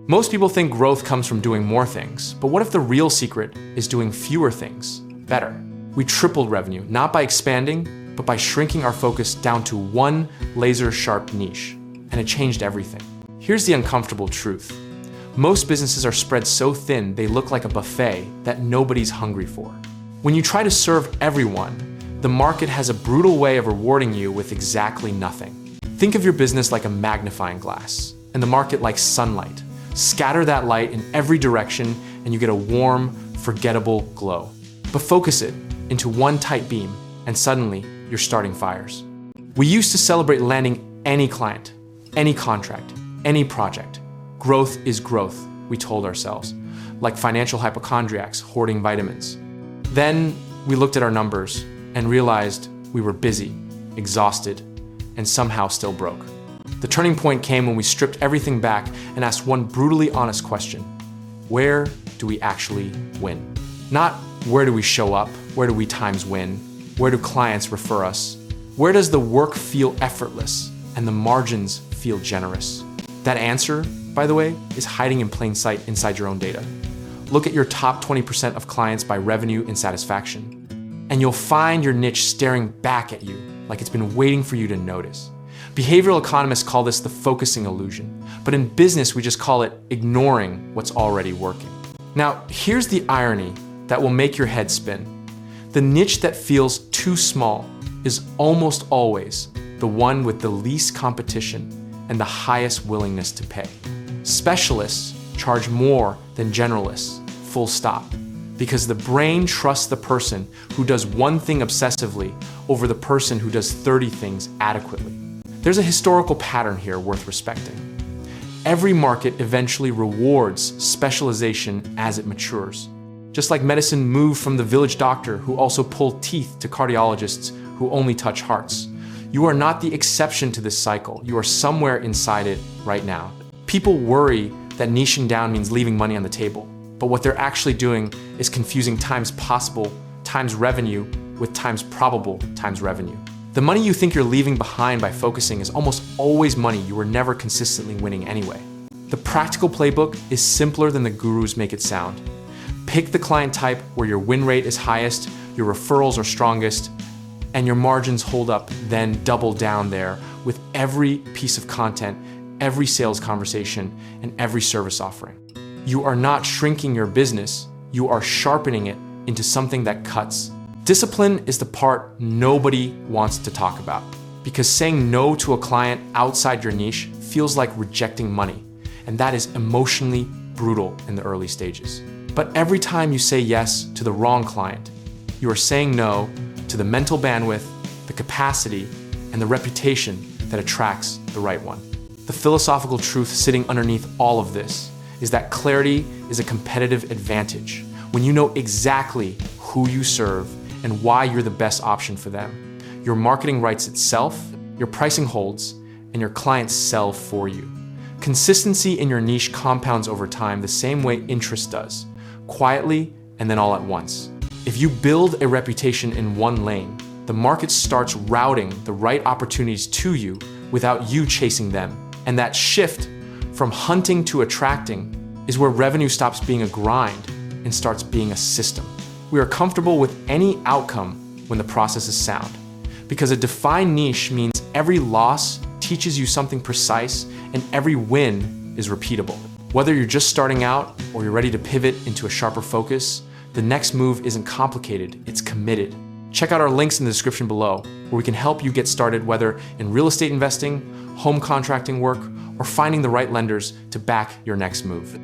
Most people think growth comes from doing more things, but what if the real secret is doing fewer things better? We tripled revenue, not by expanding, but by shrinking our focus down to one laser-sharp niche, and it changed everything. Here's the uncomfortable truth. Most businesses are spread so thin they look like a buffet that nobody's hungry for. When you try to serve everyone, the market has a brutal way of rewarding you with exactly nothing. Think of your business like a magnifying glass, and the market like sunlight. Scatter that light in every direction and you get a warm, forgettable glow. But focus it into one tight beam and suddenly you're starting fires. We used to celebrate landing any client, any contract, any project. Growth is growth, we told ourselves, like financial hypochondriacs hoarding vitamins. Then we looked at our numbers and realized we were busy, exhausted, and somehow still broke. The turning point came when we stripped everything back and asked one brutally honest question. Where do we actually win? Not where do we show up, where do we times win, where do clients refer us? Where does the work feel effortless and the margins feel generous? That answer, by the way, is hiding in plain sight inside your own data. Look at your top 20% of clients by revenue and satisfaction, and you'll find your niche staring back at you like it's been waiting for you to notice. Behavioral economists call this the focusing illusion, but in business we just call it ignoring what's already working. Now, here's the irony that will make your head spin. The niche that feels too small is almost always the one with the least competition and the highest willingness to pay. Specialists charge more than generalists, full stop, because the brain trusts the person who does one thing obsessively over the person who does 30 things adequately. There's a historical pattern here worth respecting. Every market eventually rewards specialization as it matures. Just like medicine moved from the village doctor who also pulled teeth to cardiologists who only touch hearts. You are not the exception to this cycle. You are somewhere inside it right now. People worry that niching down means leaving money on the table, but what they're actually doing is confusing times possible times revenue with times probable times revenue. The money you think you're leaving behind by focusing is almost always money you were never consistently winning anyway. The practical playbook is simpler than the gurus make it sound. Pick the client type where your win rate is highest, your referrals are strongest, and your margins hold up, then double down there with every piece of content, every sales conversation, and every service offering. You are not shrinking your business, you are sharpening it into something that cuts. Discipline is the part nobody wants to talk about, because saying no to a client outside your niche feels like rejecting money, and that is emotionally brutal in the early stages. But every time you say yes to the wrong client, you are saying no to the mental bandwidth, the capacity, and the reputation that attracts the right one. The philosophical truth sitting underneath all of this is that clarity is a competitive advantage when you know exactly who you serve and why you're the best option for them. Your marketing writes itself, your pricing holds, and your clients sell for you. Consistency in your niche compounds over time the same way interest does, quietly and then all at once. If you build a reputation in one lane, the market starts routing the right opportunities to you without you chasing them. And that shift from hunting to attracting is where revenue stops being a grind and starts being a system. We are comfortable with any outcome when the process is sound, because a defined niche means every loss teaches you something precise and every win is repeatable. Whether you're just starting out or you're ready to pivot into a sharper focus, the next move isn't complicated, it's committed. Check out our links in the description below, where we can help you get started whether in real estate investing, home contracting work, or finding the right lenders to back your next move.